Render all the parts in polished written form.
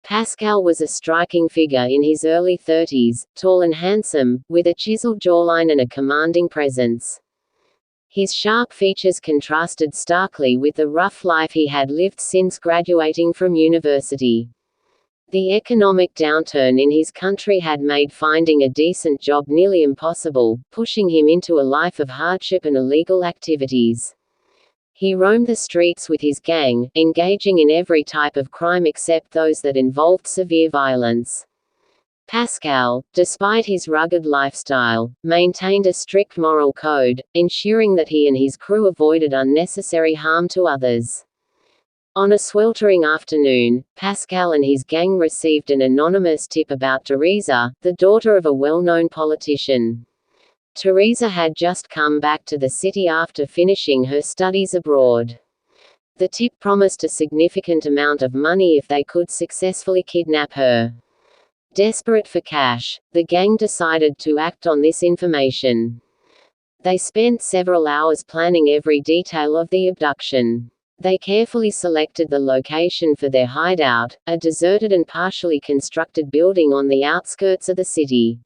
Pascal was a striking figure in his early 30s, tall and handsome, with a chiseled jawline and a commanding presence. His sharp features contrasted starkly with the rough life he had lived since graduating from university. The economic downturn in his country had made finding a decent job nearly impossible, pushing him into a life of hardship and illegal activities. He roamed the streets with his gang, engaging in every type of crime except those that involved severe violence. Pascal, despite his rugged lifestyle, maintained a strict moral code, ensuring that he and his crew avoided unnecessary harm to others. On a sweltering afternoon, Pascal and his gang received an anonymous tip about Teresa, the daughter of a well-known politician. Teresa had just come back to the city after finishing her studies abroad. The tip promised a significant amount of money if they could successfully kidnap her. Desperate for cash, the gang decided to act on this information. They spent several hours planning every detail of the abduction. They carefully selected the location for their hideout, a deserted and partially constructed building on the outskirts of the city.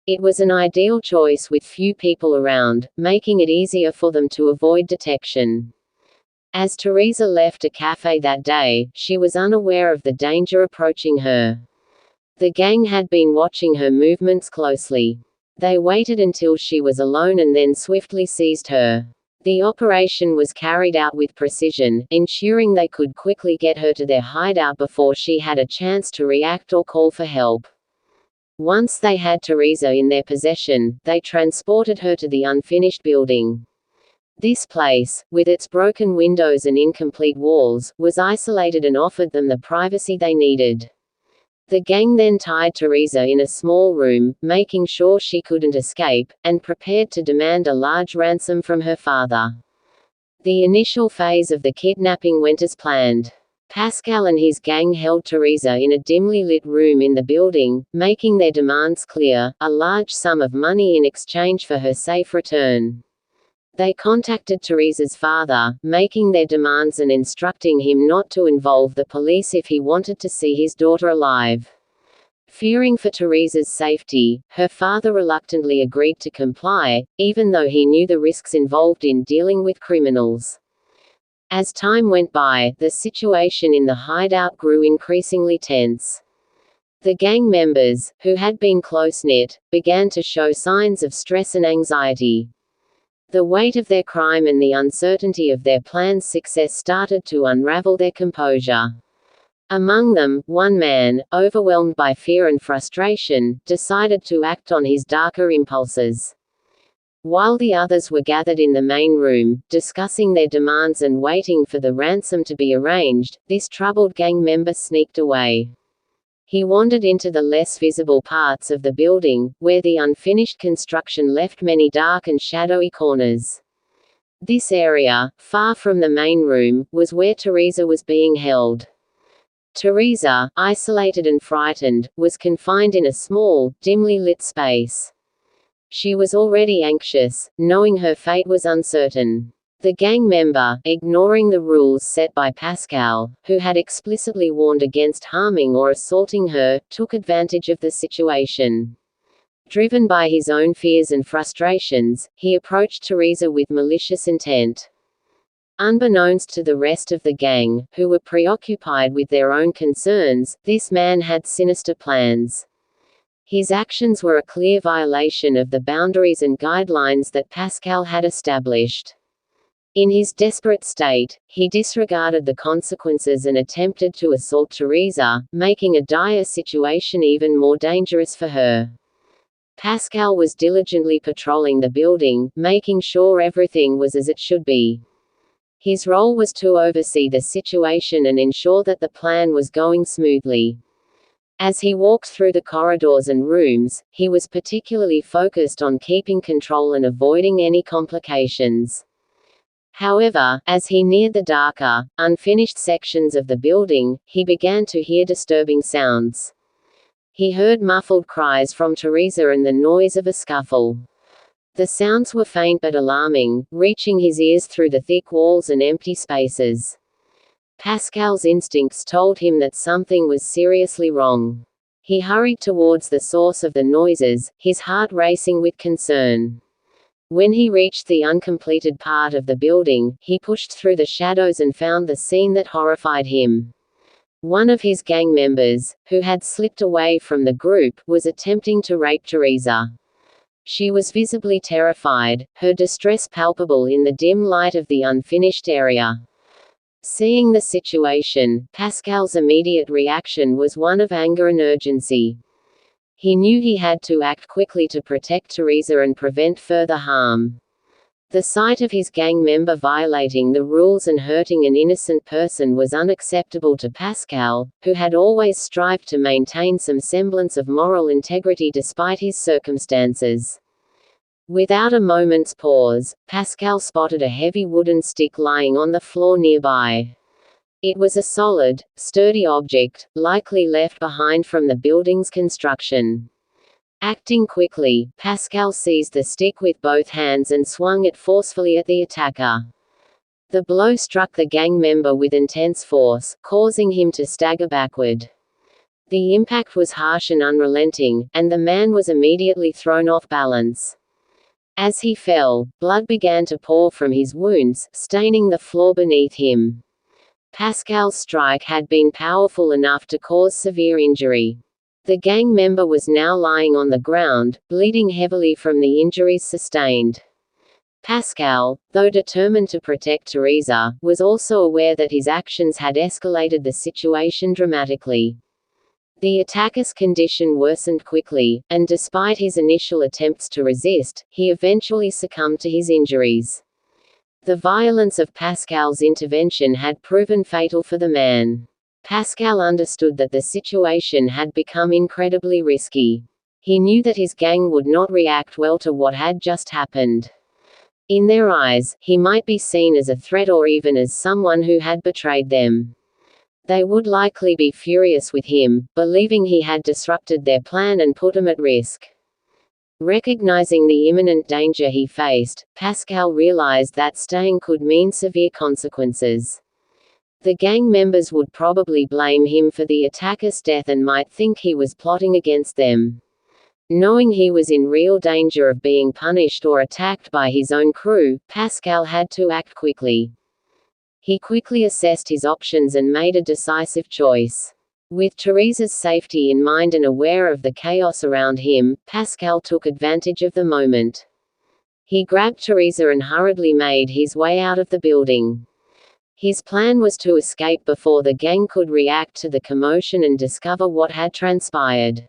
It was an ideal choice with few people around, making it easier for them to avoid detection. As Teresa left a cafe that day, she was unaware of the danger approaching her. The gang had been watching her movements closely. They waited until she was alone and then swiftly seized her. The operation was carried out with precision, ensuring they could quickly get her to their hideout before she had a chance to react or call for help. Once they had Teresa in their possession, they transported her to the unfinished building. This place, with its broken windows and incomplete walls, was isolated and offered them the privacy they needed. The gang then tied Teresa in a small room, making sure she couldn't escape, and prepared to demand a large ransom from her father. The initial phase of the kidnapping went as planned. Pascal and his gang held Teresa in a dimly lit room in the building, making their demands clear, a large sum of money in exchange for her safe return. They contacted Teresa's father, making their demands and instructing him not to involve the police if he wanted to see his daughter alive. Fearing for Teresa's safety, her father reluctantly agreed to comply, even though he knew the risks involved in dealing with criminals. As time went by, the situation in the hideout grew increasingly tense. The gang members, who had been close-knit, began to show signs of stress and anxiety. The weight of their crime and the uncertainty of their plan's success started to unravel their composure. Among them, one man, overwhelmed by fear and frustration, decided to act on his darker impulses. While the others were gathered in the main room, discussing their demands and waiting for the ransom to be arranged, this troubled gang member sneaked away. He wandered into the less visible parts of the building, where the unfinished construction left many dark and shadowy corners. This area, far from the main room, was where Teresa was being held. Teresa, isolated and frightened, was confined in a small, dimly lit space. She was already anxious, knowing her fate was uncertain. The gang member, ignoring the rules set by Pascal, who had explicitly warned against harming or assaulting her, took advantage of the situation. Driven by his own fears and frustrations, he approached Teresa with malicious intent. Unbeknownst to the rest of the gang, who were preoccupied with their own concerns, this man had sinister plans. His actions were a clear violation of the boundaries and guidelines that Pascal had established. In his desperate state, he disregarded the consequences and attempted to assault Teresa, making a dire situation even more dangerous for her. Pascal was diligently patrolling the building, making sure everything was as it should be. His role was to oversee the situation and ensure that the plan was going smoothly. As he walked through the corridors and rooms, he was particularly focused on keeping control and avoiding any complications. However, as he neared the darker, unfinished sections of the building, he began to hear disturbing sounds. He heard muffled cries from Teresa and the noise of a scuffle. The sounds were faint but alarming, reaching his ears through the thick walls and empty spaces. Pascal's instincts told him that something was seriously wrong. He hurried towards the source of the noises, his heart racing with concern. When he reached the uncompleted part of the building, he pushed through the shadows and found the scene that horrified him. One of his gang members, who had slipped away from the group, was attempting to rape Teresa. She was visibly terrified, her distress palpable in the dim light of the unfinished area. Seeing the situation, Pascal's immediate reaction was one of anger and urgency. He knew he had to act quickly to protect Teresa and prevent further harm. The sight of his gang member violating the rules and hurting an innocent person was unacceptable to Pascal, who had always strived to maintain some semblance of moral integrity despite his circumstances. Without a moment's pause, Pascal spotted a heavy wooden stick lying on the floor nearby. It was a solid, sturdy object, likely left behind from the building's construction. Acting quickly, Pascal seized the stick with both hands and swung it forcefully at the attacker. The blow struck the gang member with intense force, causing him to stagger backward. The impact was harsh and unrelenting, and the man was immediately thrown off balance. As he fell, blood began to pour from his wounds, staining the floor beneath him. Pascal's strike had been powerful enough to cause severe injury. The gang member was now lying on the ground, bleeding heavily from the injuries sustained. Pascal, though determined to protect Teresa, was also aware that his actions had escalated the situation dramatically. The attacker's condition worsened quickly, and despite his initial attempts to resist, he eventually succumbed to his injuries. The violence of Pascal's intervention had proven fatal for the man. Pascal understood that the situation had become incredibly risky. He knew that his gang would not react well to what had just happened. In their eyes, he might be seen as a threat or even as someone who had betrayed them. They would likely be furious with him, believing he had disrupted their plan and put them at risk. Recognizing the imminent danger he faced, Pascal realized that staying could mean severe consequences. The gang members would probably blame him for the attacker's death and might think he was plotting against them. Knowing he was in real danger of being punished or attacked by his own crew, Pascal had to act quickly. He quickly assessed his options and made a decisive choice. With Teresa's safety in mind and aware of the chaos around him, Pascal took advantage of the moment. He grabbed Teresa and hurriedly made his way out of the building. His plan was to escape before the gang could react to the commotion and discover what had transpired.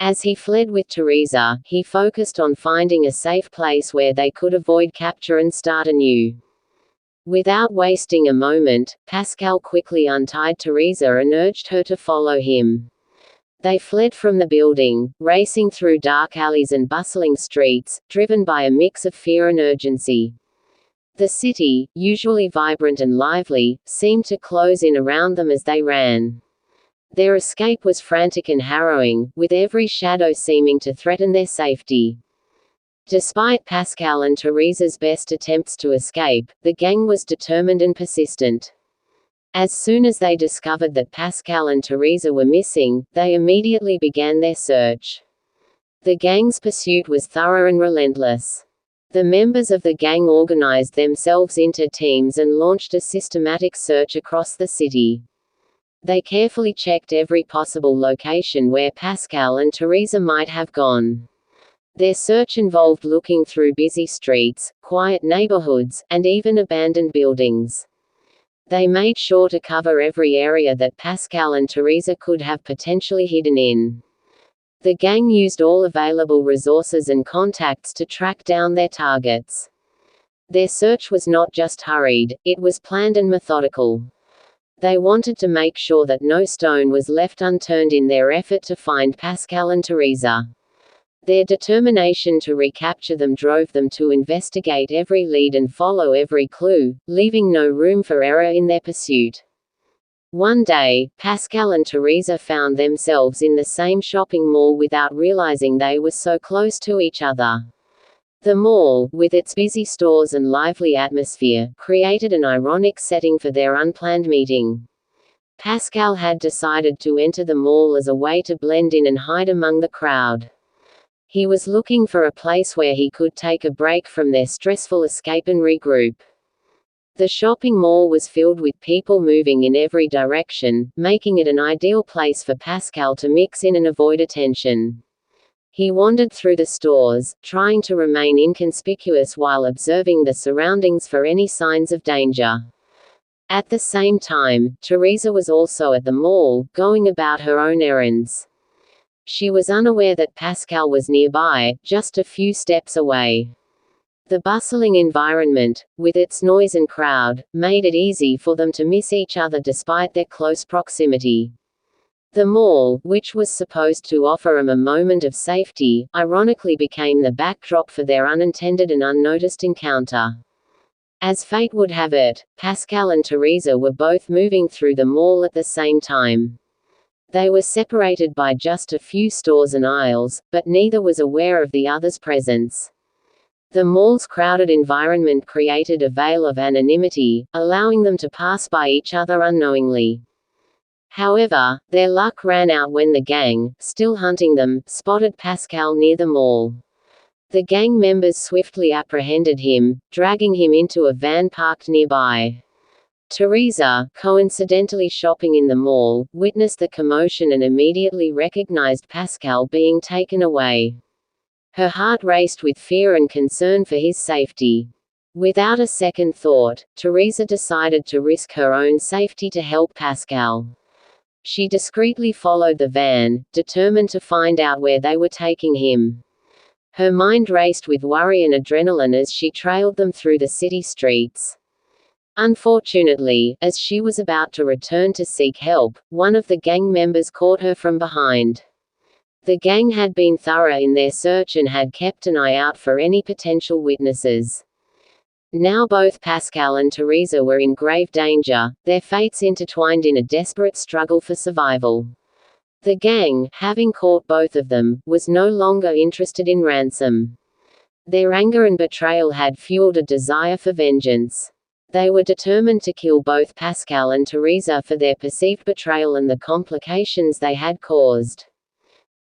As he fled with Teresa, he focused on finding a safe place where they could avoid capture and start anew. Without wasting a moment, Pascal quickly untied Teresa and urged her to follow him. They fled from the building, racing through dark alleys and bustling streets, driven by a mix of fear and urgency. The city, usually vibrant and lively, seemed to close in around them as they ran. Their escape was frantic and harrowing, with every shadow seeming to threaten their safety. Despite Pascal and Teresa's best attempts to escape, the gang was determined and persistent. As soon as they discovered that Pascal and Teresa were missing, they immediately began their search. The gang's pursuit was thorough and relentless. The members of the gang organized themselves into teams and launched a systematic search across the city. They carefully checked every possible location where Pascal and Teresa might have gone. Their search involved looking through busy streets, quiet neighborhoods, and even abandoned buildings. They made sure to cover every area that Pascal and Teresa could have potentially hidden in. The gang used all available resources and contacts to track down their targets. Their search was not just hurried, it was planned and methodical. They wanted to make sure that no stone was left unturned in their effort to find Pascal and Teresa. Their determination to recapture them drove them to investigate every lead and follow every clue, leaving no room for error in their pursuit. One day, Pascal and Teresa found themselves in the same shopping mall without realizing they were so close to each other. The mall, with its busy stores and lively atmosphere, created an ironic setting for their unplanned meeting. Pascal had decided to enter the mall as a way to blend in and hide among the crowd. He was looking for a place where he could take a break from their stressful escape and regroup. The shopping mall was filled with people moving in every direction, making it an ideal place for Pascal to mix in and avoid attention. He wandered through the stores, trying to remain inconspicuous while observing the surroundings for any signs of danger. At the same time, Teresa was also at the mall, going about her own errands. She was unaware that Pascal was nearby, just a few steps away. The bustling environment, with its noise and crowd, made it easy for them to miss each other despite their close proximity. The mall, which was supposed to offer them a moment of safety, ironically became the backdrop for their unintended and unnoticed encounter. As fate would have it, Pascal and Teresa were both moving through the mall at the same time. They were separated by just a few stores and aisles, but neither was aware of the other's presence. The mall's crowded environment created a veil of anonymity, allowing them to pass by each other unknowingly. However, their luck ran out when the gang, still hunting them, spotted Pascal near the mall. The gang members swiftly apprehended him, dragging him into a van parked nearby. Teresa, coincidentally shopping in the mall, witnessed the commotion and immediately recognized Pascal being taken away. Her heart raced with fear and concern for his safety. Without a second thought, Teresa decided to risk her own safety to help Pascal. She discreetly followed the van, determined to find out where they were taking him. Her mind raced with worry and adrenaline as she trailed them through the city streets. Unfortunately, as she was about to return to seek help, one of the gang members caught her from behind. The gang had been thorough in their search and had kept an eye out for any potential witnesses. Now both Pascal and Teresa were in grave danger, their fates intertwined in a desperate struggle for survival. The gang, having caught both of them, was no longer interested in ransom. Their anger and betrayal had fueled a desire for vengeance. They were determined to kill both Pascal and Teresa for their perceived betrayal and the complications they had caused.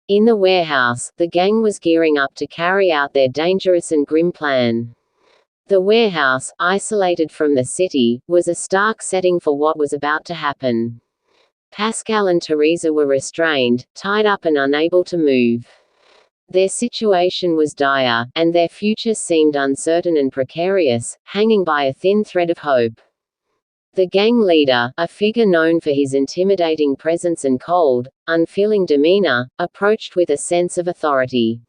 In the warehouse, the gang was gearing up to carry out their dangerous and grim plan. The warehouse, isolated from the city, was a stark setting for what was about to happen. Pascal and Teresa were restrained, tied up and unable to move. Their situation was dire, and their future seemed uncertain and precarious, hanging by a thin thread of hope. The gang leader, a figure known for his intimidating presence and cold, unfeeling demeanor, approached with a sense of authority.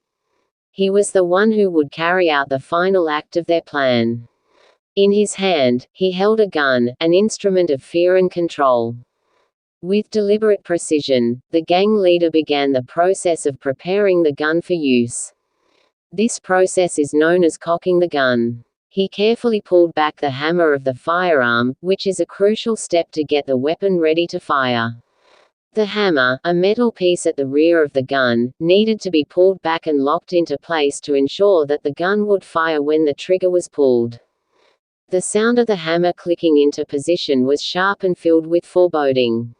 He was the one who would carry out the final act of their plan. In his hand, he held a gun, an instrument of fear and control. With deliberate precision, the gang leader began the process of preparing the gun for use. This process is known as cocking the gun. He carefully pulled back the hammer of the firearm, which is a crucial step to get the weapon ready to fire. The hammer, a metal piece at the rear of the gun, needed to be pulled back and locked into place to ensure that the gun would fire when the trigger was pulled. The sound of the hammer clicking into position was sharp and filled with foreboding.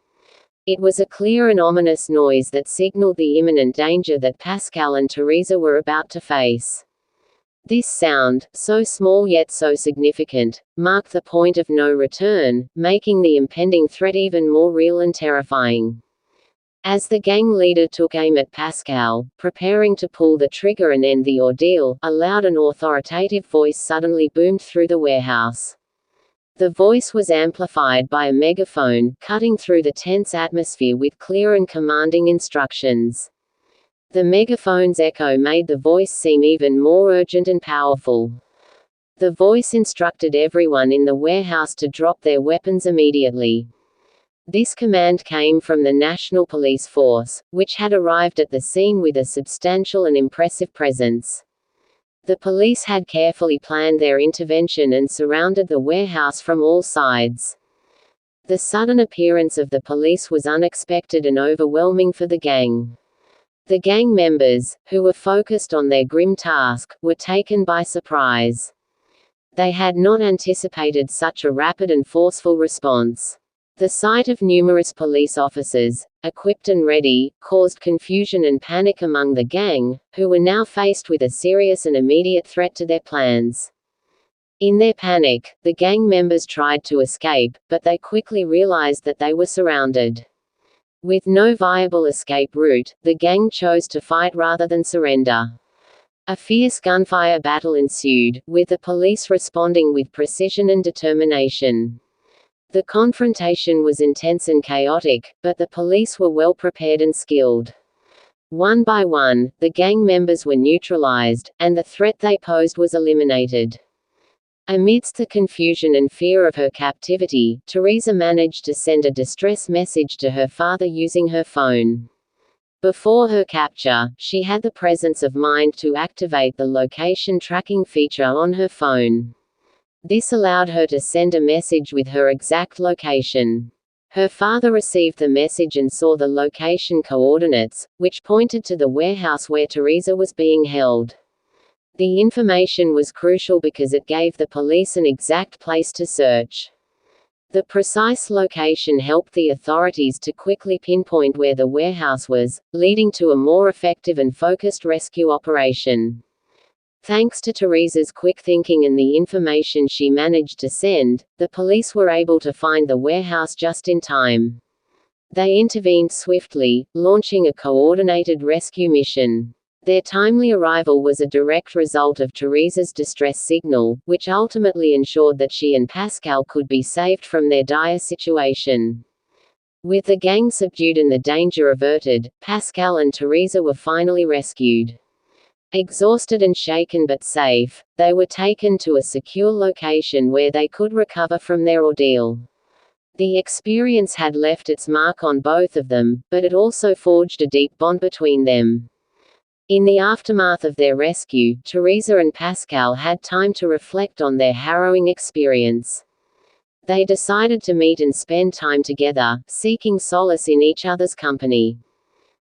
It was a clear and ominous noise that signaled the imminent danger that Pascal and Teresa were about to face. This sound, so small yet so significant, marked the point of no return, making the impending threat even more real and terrifying. As the gang leader took aim at Pascal, preparing to pull the trigger and end the ordeal, a loud and authoritative voice suddenly boomed through the warehouse. The voice was amplified by a megaphone, cutting through the tense atmosphere with clear and commanding instructions. The megaphone's echo made the voice seem even more urgent and powerful. The voice instructed everyone in the warehouse to drop their weapons immediately. This command came from the National Police Force, which had arrived at the scene with a substantial and impressive presence. The police had carefully planned their intervention and surrounded the warehouse from all sides. The sudden appearance of the police was unexpected and overwhelming for the gang. The gang members, who were focused on their grim task, were taken by surprise. They had not anticipated such a rapid and forceful response. The sight of numerous police officers, equipped and ready, caused confusion and panic among the gang, who were now faced with a serious and immediate threat to their plans. In their panic, the gang members tried to escape, but they quickly realized that they were surrounded. With no viable escape route, the gang chose to fight rather than surrender. A fierce gunfire battle ensued, with the police responding with precision and determination. The confrontation was intense and chaotic, but the police were well prepared and skilled. One by one, the gang members were neutralized, and the threat they posed was eliminated. Amidst the confusion and fear of her captivity, Teresa managed to send a distress message to her father using her phone. Before her capture, she had the presence of mind to activate the location tracking feature on her phone. This allowed her to send a message with her exact location. Her father received the message and saw the location coordinates, which pointed to the warehouse where Teresa was being held. The information was crucial because it gave the police an exact place to search. The precise location helped the authorities to quickly pinpoint where the warehouse was, leading to a more effective and focused rescue operation. Thanks to Teresa's quick thinking and the information she managed to send, the police were able to find the warehouse just in time. They intervened swiftly, launching a coordinated rescue mission. Their timely arrival was a direct result of Teresa's distress signal, which ultimately ensured that she and Pascal could be saved from their dire situation. With the gang subdued and the danger averted, Pascal and Teresa were finally rescued. Exhausted and shaken but safe, they were taken to a secure location where they could recover from their ordeal. The experience had left its mark on both of them, but it also forged a deep bond between them. In the aftermath of their rescue, Teresa and Pascal had time to reflect on their harrowing experience. They decided to meet and spend time together, seeking solace in each other's company.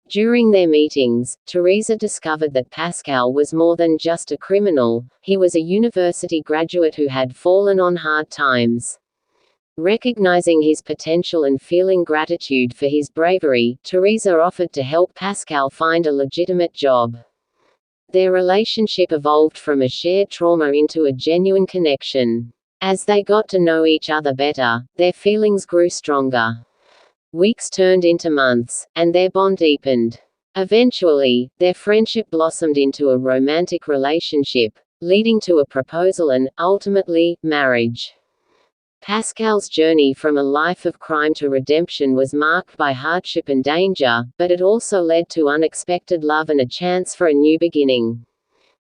During their meetings, Teresa discovered that Pascal was more than just a criminal, he was a university graduate who had fallen on hard times. Recognizing his potential and feeling gratitude for his bravery, Teresa offered to help Pascal find a legitimate job. Their relationship evolved from a shared trauma into a genuine connection. As they got to know each other better, their feelings grew stronger. Weeks turned into months, and their bond deepened. Eventually, their friendship blossomed into a romantic relationship, leading to a proposal and, ultimately, marriage. Pascal's journey from a life of crime to redemption was marked by hardship and danger, but it also led to unexpected love and a chance for a new beginning.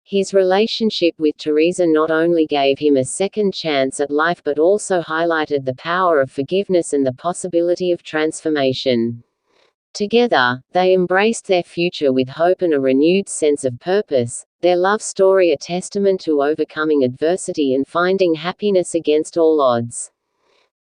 His relationship with Teresa not only gave him a second chance at life but also highlighted the power of forgiveness and the possibility of transformation. Together, they embraced their future with hope and a renewed sense of purpose, their love story a testament to overcoming adversity and finding happiness against all odds.